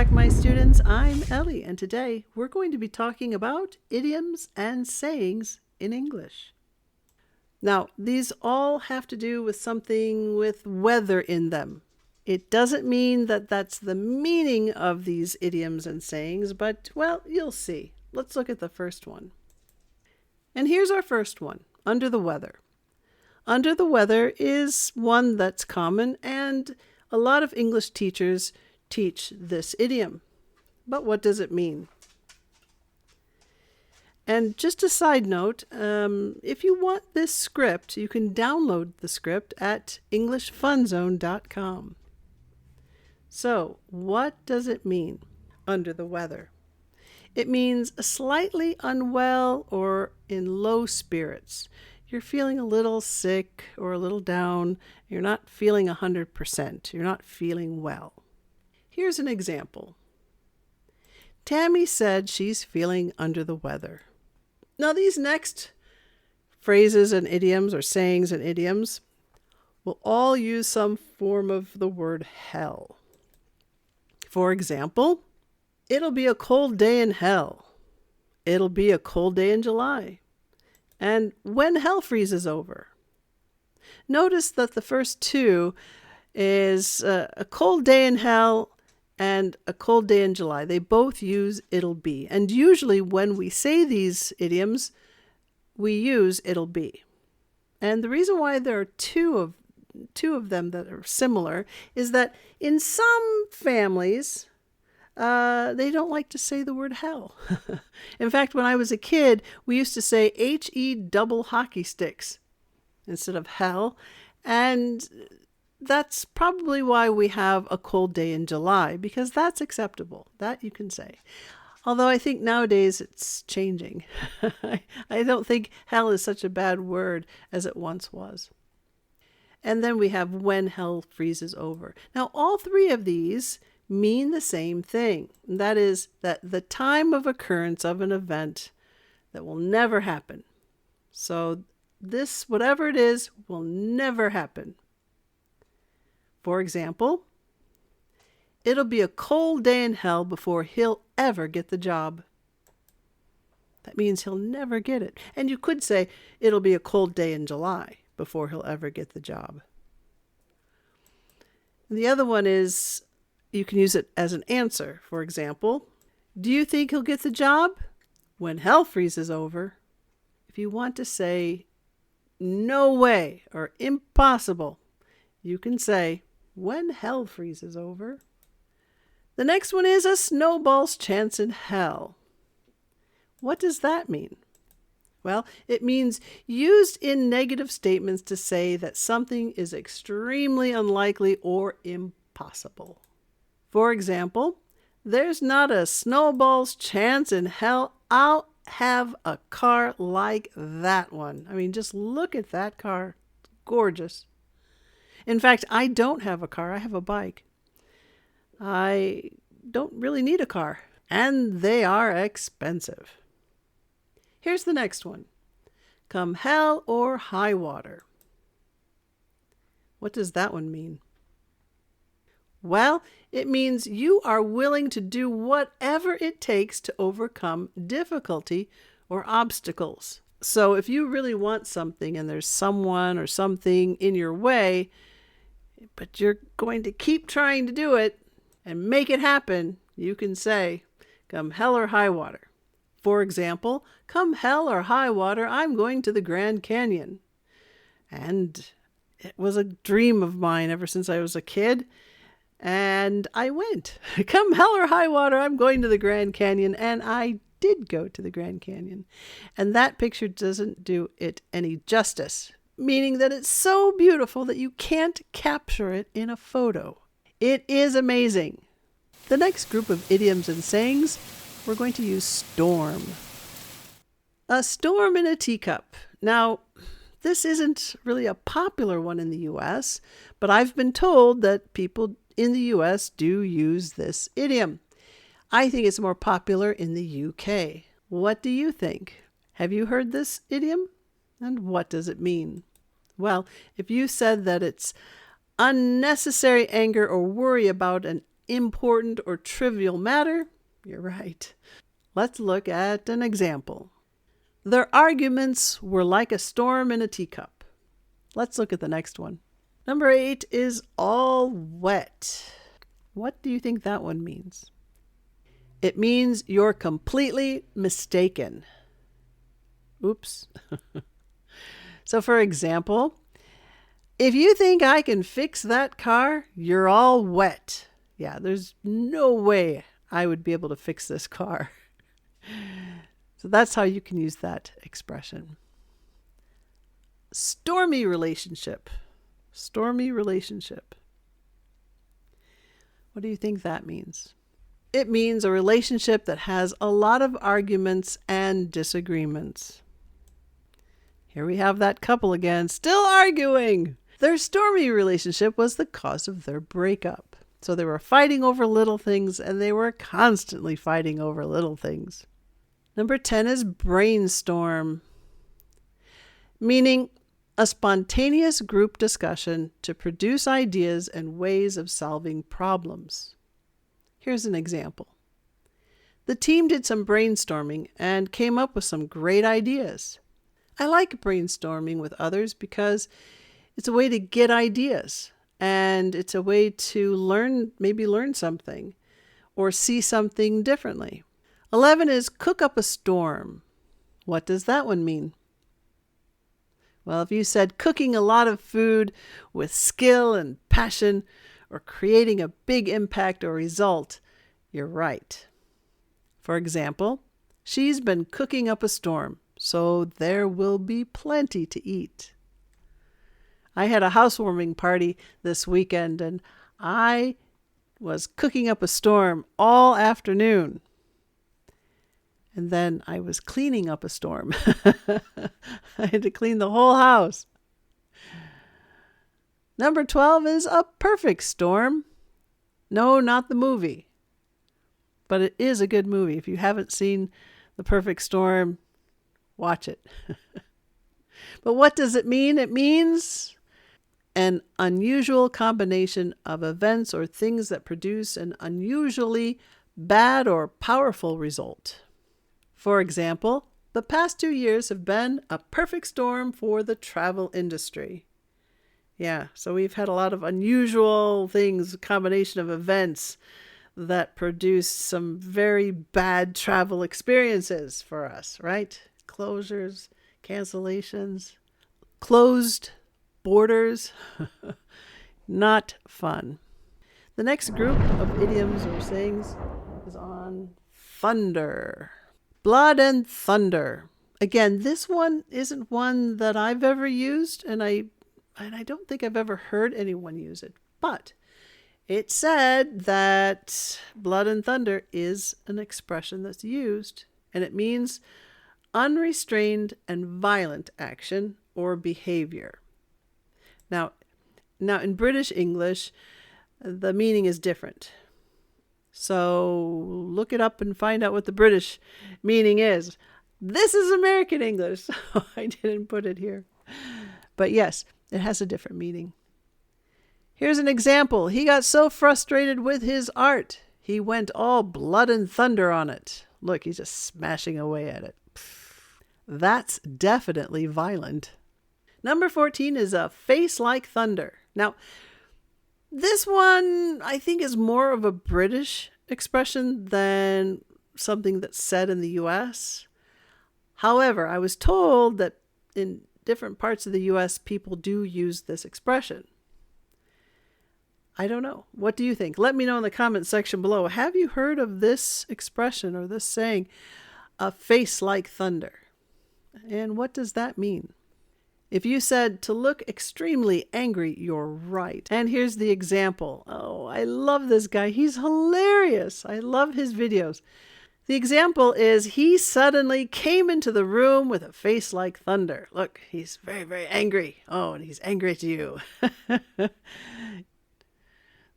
back, my students. I'm Ellie, and today we're going to be talking about idioms and sayings in English. Now, these all have to do with something with weather in them. It doesn't mean that that's the meaning of these idioms and sayings, but, well, you'll see. Let's look at the first one. And here's our first one, under the weather. Under the weather is one that's common, and a lot of English teachers teach this idiom. But what does it mean? And just a side note, if you want this script, you can download the script at EnglishFunZone.com. So, what does it mean, under the weather? It means slightly unwell or in low spirits. You're feeling a little sick or a little down. You're not feeling 100%. You're not feeling well. Here's an example. Tammy said she's feeling under the weather. Now, these next phrases and idioms, or sayings and idioms, will all use some form of the word hell. For example, it'll be a cold day in hell. It'll be a cold day in July. And when hell freezes over. Notice that the first two is a cold day in hell and a cold day in July. They both use it'll be. And usually when we say these idioms, we use it'll be. And the reason why there are two of them that are similar is that in some families, they don't like to say the word hell. In fact, when I was a kid, we used to say H-E double hockey sticks instead of hell. And that's probably why we have a cold day in July, because that's acceptable. That you can say. Although I think nowadays it's changing. I don't think hell is such a bad word as it once was. And then we have when hell freezes over. Now, all three of these mean the same thing. And that is that the time of occurrence of an event that will never happen. So this, whatever it is, will never happen. For example, it'll be a cold day in hell before he'll ever get the job. That means he'll never get it. And you could say it'll be a cold day in July before he'll ever get the job. And the other one is, you can use it as an answer. For example, do you think he'll get the job? When hell freezes over. If you want to say no way or impossible, you can say when hell freezes over. The next one is a snowball's chance in hell. What does that mean? Well, it means used in negative statements to say that something is extremely unlikely or impossible. For example, there's not a snowball's chance in hell I'll have a car like that one. I mean, just look at that car. It's gorgeous. In fact, I don't have a car. I have a bike. I don't really need a car, and they are expensive. Here's the next one. Come hell or high water. What does that one mean? Well, it means you are willing to do whatever it takes to overcome difficulty or obstacles. So if you really want something and there's someone or something in your way, but you're going to keep trying to do it and make it happen, you can say, come hell or high water. For example, come hell or high water, I'm going to the Grand Canyon. And it was a dream of mine ever since I was a kid. And I went. Come hell or high water, I'm going to the Grand Canyon. And I did go to the Grand Canyon. And that picture doesn't do it any justice, meaning that it's so beautiful that you can't capture it in a photo. It is amazing. The next group of idioms and sayings, we're going to use storm. A storm in a teacup. Now, this isn't really a popular one in the U.S., but I've been told that people in the U.S. do use this idiom. I think it's more popular in the U.K. What do you think? Have you heard this idiom? And what does it mean? Well, if you said that it's unnecessary anger or worry about an important or trivial matter? You're right. Let's look at an example. Their arguments were like a storm in a teacup. Let's look at the next one. Number 8 is all wet. What do you think that one means? It means you're completely mistaken. Oops. So for example, if you think I can fix that car, you're all wet. Yeah, there's no way I would be able to fix this car. So that's how you can use that expression. Stormy relationship. Stormy relationship. What do you think that means? It means a relationship that has a lot of arguments and disagreements. Here we have that couple again, still arguing. Their stormy relationship was the cause of their breakup. So they were fighting over little things, and they were constantly fighting over little things. Number 10 is brainstorm, meaning a spontaneous group discussion to produce ideas and ways of solving problems. Here's an example. The team did some brainstorming and came up with some great ideas. I like brainstorming with others because it's a way to get ideas, and it's a way to maybe learn something or see something differently. 11 is cook up a storm. What does that one mean? Well, if you said cooking a lot of food with skill and passion or creating a big impact or result, you're right. For example, she's been cooking up a storm, so there will be plenty to eat. I had a housewarming party this weekend, and I was cooking up a storm all afternoon. And then I was cleaning up a storm. I had to clean the whole house. Number 12 is a perfect storm. No, not the movie. But it is a good movie. If you haven't seen The Perfect Storm, watch it. But what does it mean? It means an unusual combination of events or things that produce an unusually bad or powerful result. For example, the past 2 years have been a perfect storm for the travel industry. Yeah, so we've had a lot of unusual things, a combination of events that produce some very bad travel experiences for us, right? Closures, cancellations, closed borders. Not fun. The next group of idioms or sayings is on thunder. Blood and thunder. Again, this one isn't one that I've ever used, and I don't think I've ever heard anyone use it. But it said that blood and thunder is an expression that's used, and it means unrestrained and violent action or behavior. Now in British English, the meaning is different. So look it up and find out what the British meaning is. This is American English, so I didn't put it here. But yes, it has a different meaning. Here's an example. He got so frustrated with his art, he went all blood and thunder on it. Look, he's just smashing away at it. That's definitely violent. Number 14 is a face like thunder. Now, this one, I think, is more of a British expression than something that's said in the U.S. However, I was told that in different parts of the U.S., people do use this expression. I don't know. What do you think? Let me know in the comment section below. Have you heard of this expression or this saying, a face like thunder? And what does that mean? If you said to look extremely angry, you're right. And here's the example. Oh, I love this guy. He's hilarious. I love his videos. The example is he suddenly came into the room with a face like thunder. Look, he's very, very angry. Oh, and he's angry at you.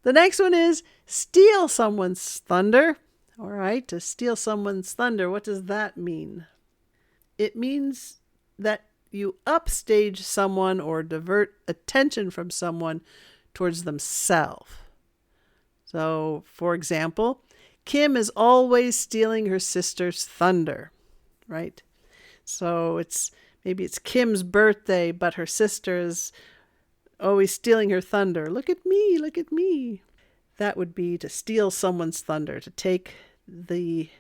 The next one is steal someone's thunder. All right, to steal someone's thunder, what does that mean? It means that you upstage someone or divert attention from someone towards themselves. So, for example, Kim is always stealing her sister's thunder, right? So maybe it's Kim's birthday, but her sister is always stealing her thunder. Look at me, look at me. That would be to steal someone's thunder, to take the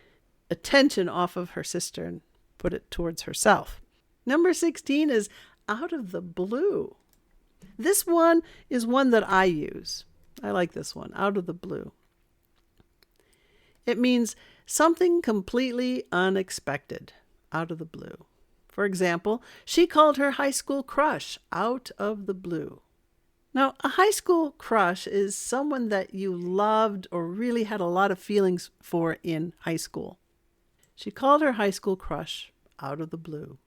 attention off of her sister and put it towards herself. Number 16 is out of the blue. This one is one that I use. I like this one, out of the blue. It means something completely unexpected, out of the blue. For example, she called her high school crush out of the blue. Now, a high school crush is someone that you loved or really had a lot of feelings for in high school. She called her high school crush out of the blue.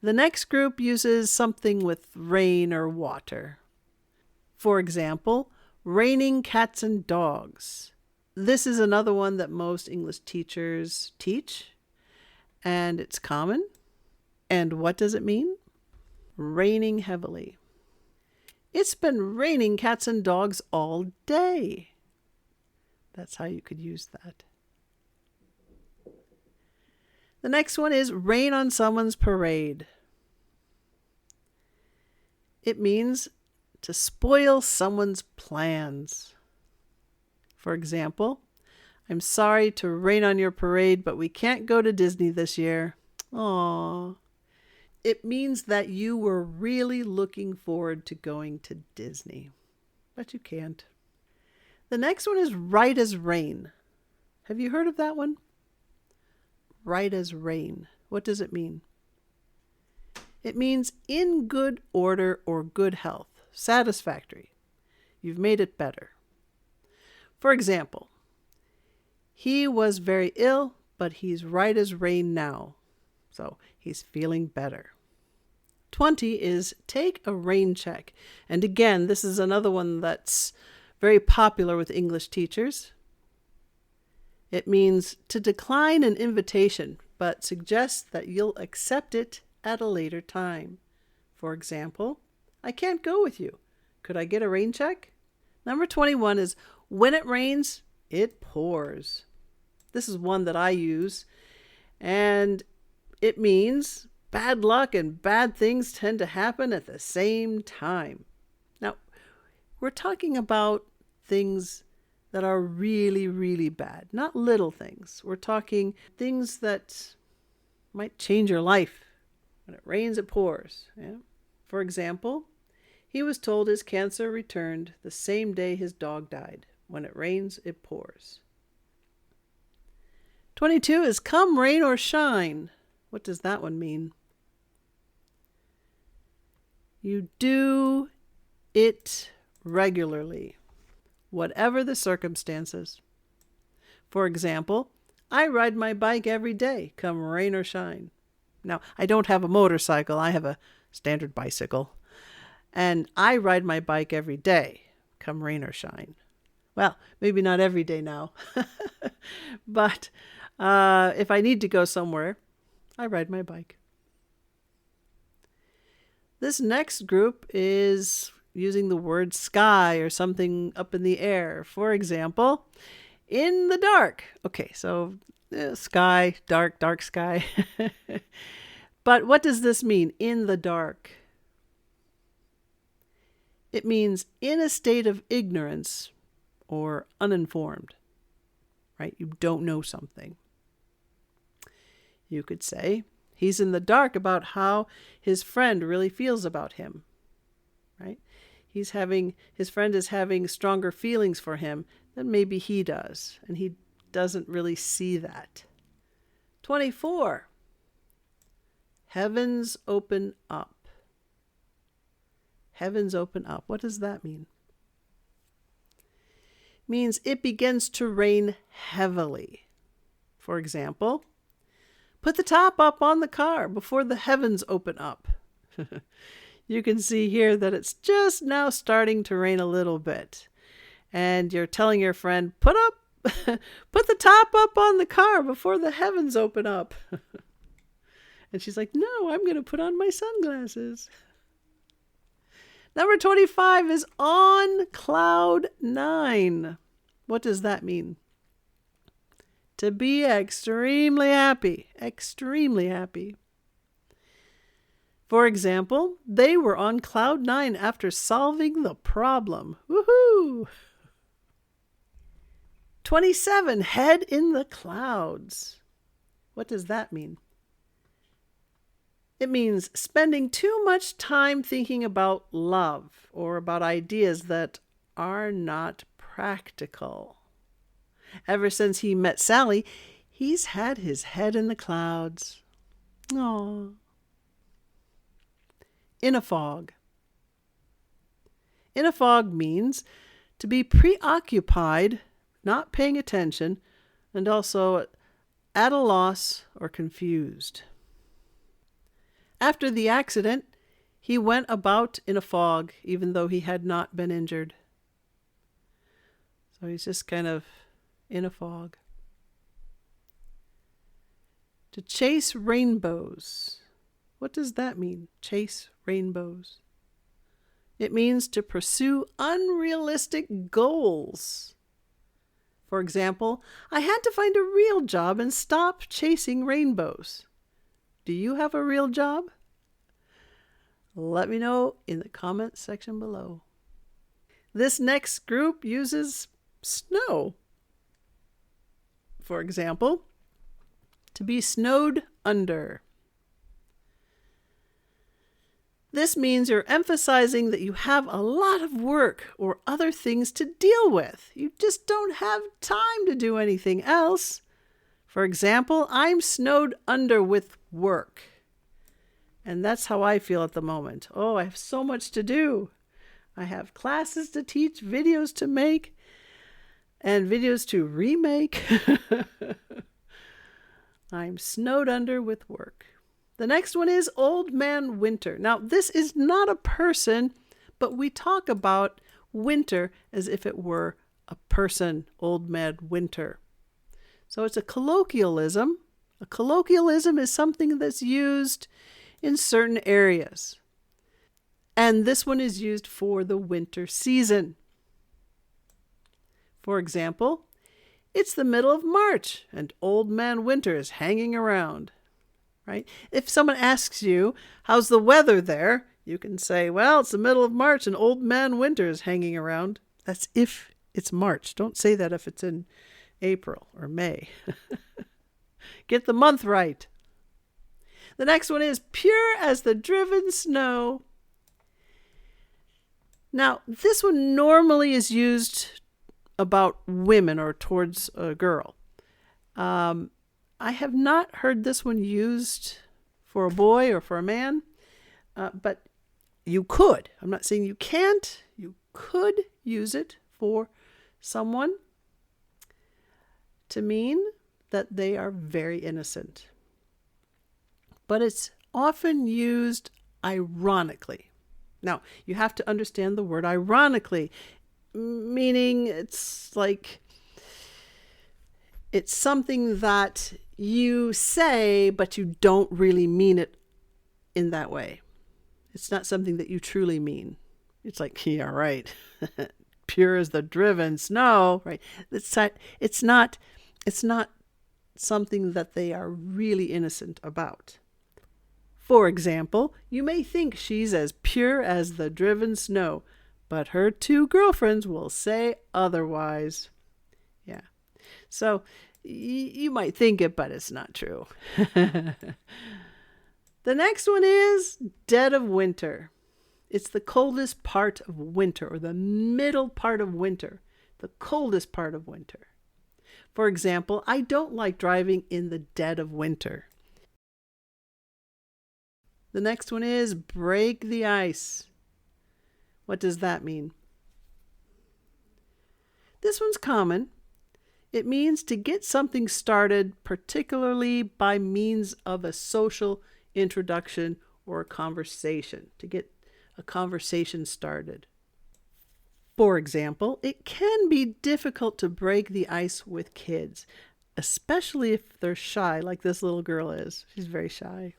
The next group uses something with rain or water. For example, raining cats and dogs. This is another one that most English teachers teach, and it's common. And what does it mean? Raining heavily. It's been raining cats and dogs all day. That's how you could use that. The next one is rain on someone's parade. It means to spoil someone's plans. For example, I'm sorry to rain on your parade, but we can't go to Disney this year. Aww. It means that you were really looking forward to going to Disney, but you can't. The next one is right as rain. Have you heard of that one? Right as rain. What does it mean? It means in good order or good health, satisfactory. You've made it better. For example, he was very ill, but he's right as rain now. So he's feeling better. 20 is take a rain check. And again, this is another one that's very popular with English teachers. It means to decline an invitation, but suggest that you'll accept it at a later time. For example, I can't go with you. Could I get a rain check? Number 21 is when it rains, it pours. This is one that I use, and it means bad luck and bad things tend to happen at the same time. Now, we're talking about things that are really, really bad, not little things. We're talking things that might change your life. When it rains, it pours. Yeah? For example, he was told his cancer returned the same day his dog died. When it rains, it pours. 22 is come rain or shine. What does that one mean? You do it regularly, whatever the circumstances. For example, I ride my bike every day, come rain or shine. Now, I don't have a motorcycle. I have a standard bicycle. And I ride my bike every day, come rain or shine. Well, maybe not every day now. But if I need to go somewhere, I ride my bike. This next group is using the word sky or something up in the air. For example, in the dark. Okay, so sky, dark sky. But what does this mean, in the dark? It means in a state of ignorance or uninformed, right? You don't know something. You could say, he's in the dark about how his friend really feels about him, right? His friend is having stronger feelings for him than maybe he does, and he doesn't really see that. 24. Heavens open up. Heavens open up. What does that mean? It means it begins to rain heavily. For example, put the top up on the car before the heavens open up. You can see here that it's just now starting to rain a little bit. And you're telling your friend, put the top up on the car before the heavens open up. And she's like, no, I'm going to put on my sunglasses. Number 25 is on cloud 9. What does that mean? To be extremely happy. Extremely happy. For example, they were on cloud 9 after solving the problem. Woohoo! 27. Head in the clouds. What does that mean? It means spending too much time thinking about love or about ideas that are not practical. Ever since he met Sally, he's had his head in the clouds. Aww. In a fog. In a fog means to be preoccupied, not paying attention, and also at a loss or confused. After the accident, he went about in a fog, even though he had not been injured. So he's just kind of in a fog. To chase rainbows. What does that mean? Chase rainbows. It means to pursue unrealistic goals. For example, I had to find a real job and stop chasing rainbows. Do you have a real job? Let me know in the comments section below. This next group uses snow. For example, to be snowed under. This means you're emphasizing that you have a lot of work or other things to deal with. You just don't have time to do anything else. For example, I'm snowed under with work. And that's how I feel at the moment. Oh, I have so much to do. I have classes to teach, videos to make, and videos to remake. I'm snowed under with work. The next one is Old Man Winter. Now, this is not a person, but we talk about winter as if it were a person, Old Man Winter. So it's a colloquialism. A colloquialism is something that's used in certain areas. And this one is used for the winter season. For example, it's the middle of March and Old Man Winter is hanging around. Right? If someone asks you, how's the weather there? You can say, well, it's the middle of March and Old Man Winter is hanging around. That's if it's March. Don't say that if it's in April or May. Get the month right. The next one is pure as the driven snow. Now, this one normally is used about women or towards a girl. I have not heard this one used for a boy or for a man, but you could. I'm not saying you can't. You could use it for someone to mean that they are very innocent. But it's often used ironically. Now, you have to understand the word ironically, meaning it's like it's something that you say, but you don't really mean it in that way. It's not something that you truly mean. It's like, yeah, right. Pure as the driven snow, right? It's not something that they are really innocent about. For example, you may think she's as pure as the driven snow, but her two girlfriends will say otherwise. Yeah. So you might think it, but it's not true. The next one is dead of winter. It's the coldest part of winter, or the middle part of winter, the coldest part of winter. For example, I don't like driving in the dead of winter. The next one is break the ice. What does that mean? This one's common. It means to get something started, particularly by means of a social introduction or a conversation, to get a conversation started. For example, it can be difficult to break the ice with kids, especially if they're shy, like this little girl is. She's very shy.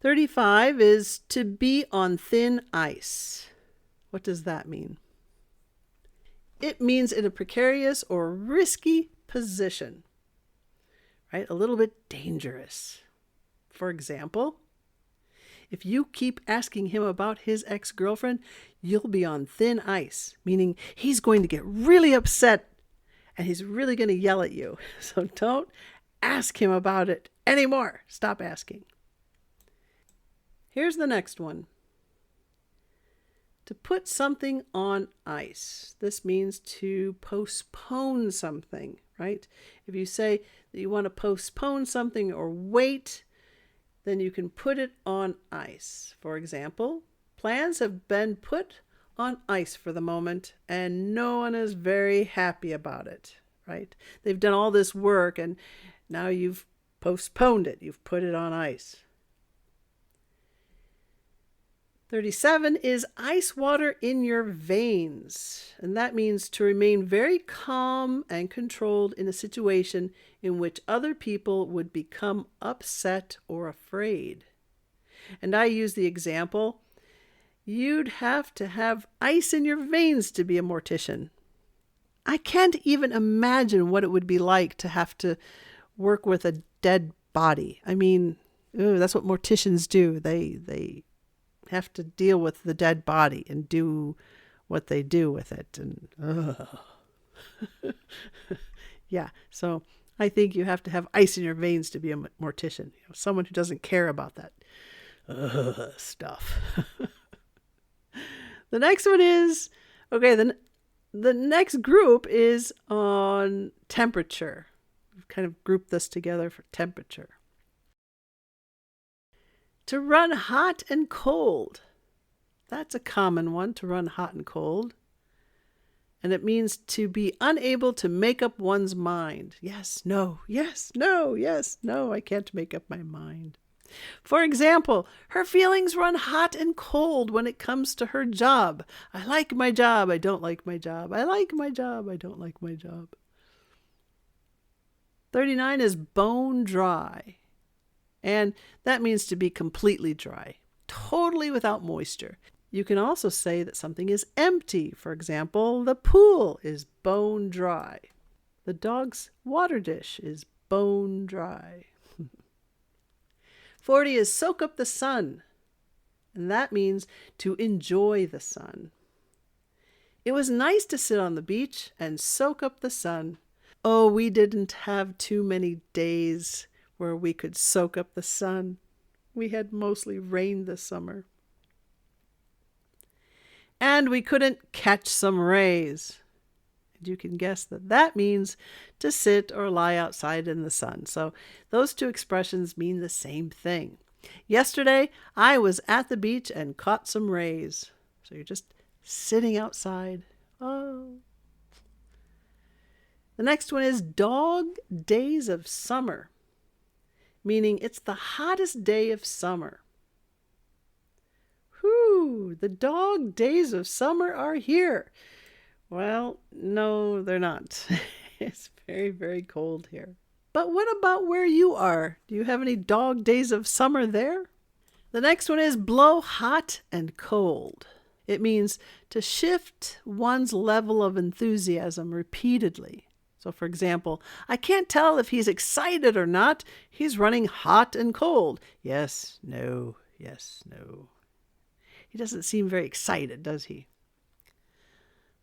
35 is to be on thin ice. What does that mean? it means in a precarious or risky position, right? A little bit dangerous. For example, if you keep asking him about his ex-girlfriend, you'll be on thin ice, meaning he's going to get really upset and he's really going to yell at you. So don't ask him about it anymore. Stop asking. Here's the next one. To put something on ice. This means to postpone something, right? If you say that you want to postpone something or wait, then you can put it on ice. For example, plans have been put on ice for the moment and no one is very happy about it, right? They've done all this work and now you've postponed it. You've put it on ice. 37 is ice water in your veins. And that means to remain very calm and controlled in a situation in which other people would become upset or afraid. And I use the example, you'd have to have ice in your veins to be a mortician. I can't even imagine what it would be like to have to work with a dead body. I mean, that's what morticians do. They have to deal with the dead body and do what they do with it. And yeah, so I think you have to have ice in your veins to be a mortician. Someone who doesn't care about that stuff. The next one is, okay, the next group is on temperature. We've kind of grouped this together for temperature. To run hot and cold. That's a common one, to run hot and cold. And it means to be unable to make up one's mind. Yes, no, yes, no, yes, no, I can't make up my mind. For example, her feelings run hot and cold when it comes to her job. I like my job, I don't like my job. I like my job, I don't like my job. 39 is bone dry. And that means to be completely dry, totally without moisture. You can also say that something is empty. For example, the pool is bone dry. The dog's water dish is bone dry. 40 is soak up the sun. And that means to enjoy the sun. It was nice to sit on the beach and soak up the sun. Oh, we didn't have too many days where we could soak up the sun. We had mostly rain this summer. And we couldn't catch some rays. And you can guess that that means to sit or lie outside in the sun. So those two expressions mean the same thing. Yesterday, I was at the beach and caught some rays. So you're just sitting outside. Oh. The next one is dog days of summer, meaning it's the hottest day of summer. Whew, the dog days of summer are here. Well, no, they're not. It's very, very cold here. But what about where you are? Do you have any dog days of summer there? The next one is blow hot and cold. It means to shift one's level of enthusiasm repeatedly. So, for example, I can't tell if he's excited or not. He's running hot and cold. Yes, no, yes, no. He doesn't seem very excited, does he?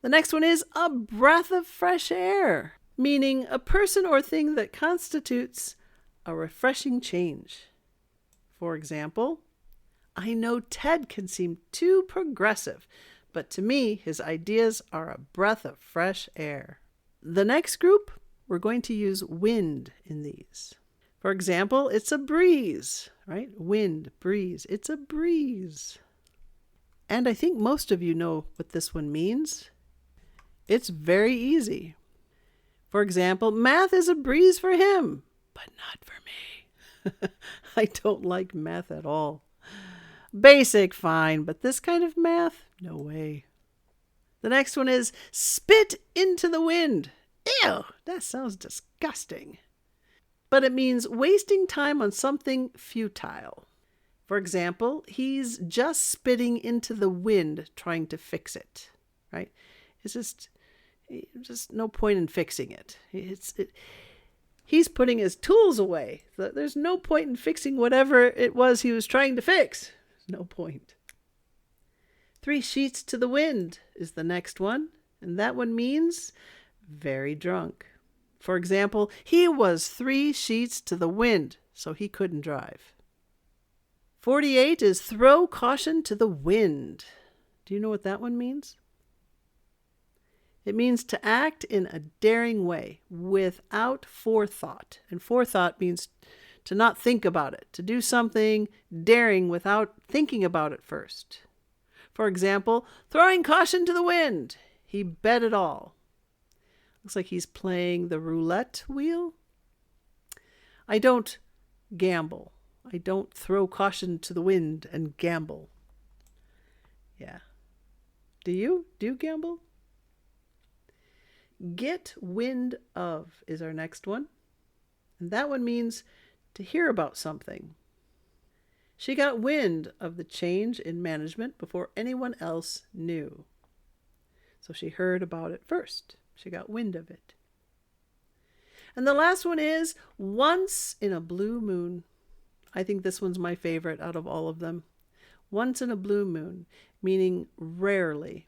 The next one is a breath of fresh air, meaning a person or thing that constitutes a refreshing change. For example, I know Ted can seem too progressive, but to me, his ideas are a breath of fresh air. The next group, we're going to use wind in these. For example, it's a breeze, right? Wind, breeze. It's a breeze. And I think most of you know what this one means. It's very easy. For example, math is a breeze for him, but not for me. I don't like math at all. Basic, fine, but this kind of math, no way. The next one is spit into the wind. Ew, that sounds disgusting. But it means wasting time on something futile. For example, he's just spitting into the wind trying to fix it, right? It's just, Just no point in fixing it. He's putting his tools away. There's no point in fixing whatever it was he was trying to fix. There's no point. 3 sheets to the wind is the next one, and that one means very drunk. For example, he was 3 sheets to the wind, so he couldn't drive. 48 is throw caution to the wind. Do you know what that one means? It means to act in a daring way without forethought. And forethought means to not think about it, to do something daring without thinking about it first. For example, throwing caution to the wind. He bet it all. Looks like he's playing the roulette wheel. I don't gamble. I don't throw caution to the wind and gamble. Yeah. Do you? Do you gamble? Get wind of is our next one. And that one means to hear about something. She got wind of the change in management before anyone else knew. So she heard about it first. She got wind of it. And the last one is once in a blue moon. I think this one's my favorite out of all of them. Once in a blue moon, meaning rarely.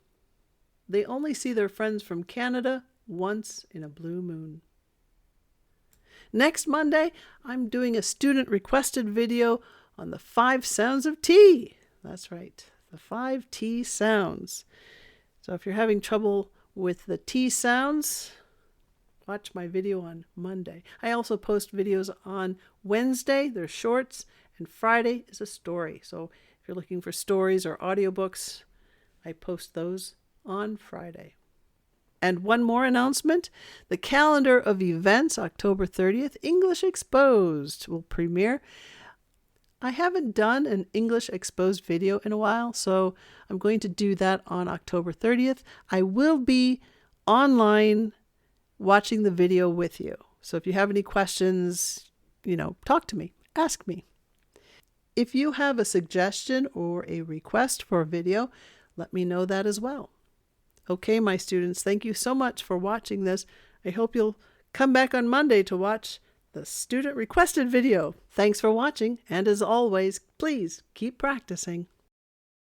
They only see their friends from Canada once in a blue moon. Next Monday, I'm doing a student-requested video on the 5 sounds of tea. That's right, the 5 T sounds. So if you're having trouble with the T sounds, watch my video on Monday. I also post videos on Wednesday. They're shorts, and Friday is a story. So if you're looking for stories or audiobooks, I post those on Friday. And one more announcement. The calendar of events, October 30th, English Exposed will premiere. I haven't done an English Exposed video in a while, so I'm going to do that on October 30th. I will be online watching the video with you. So if you have any questions, talk to me, ask me. If you have a suggestion or a request for a video, let me know that as well. Okay, my students, thank you so much for watching this. I hope you'll come back on Monday to watch the student requested video. Thanks for watching, and as always, please keep practicing.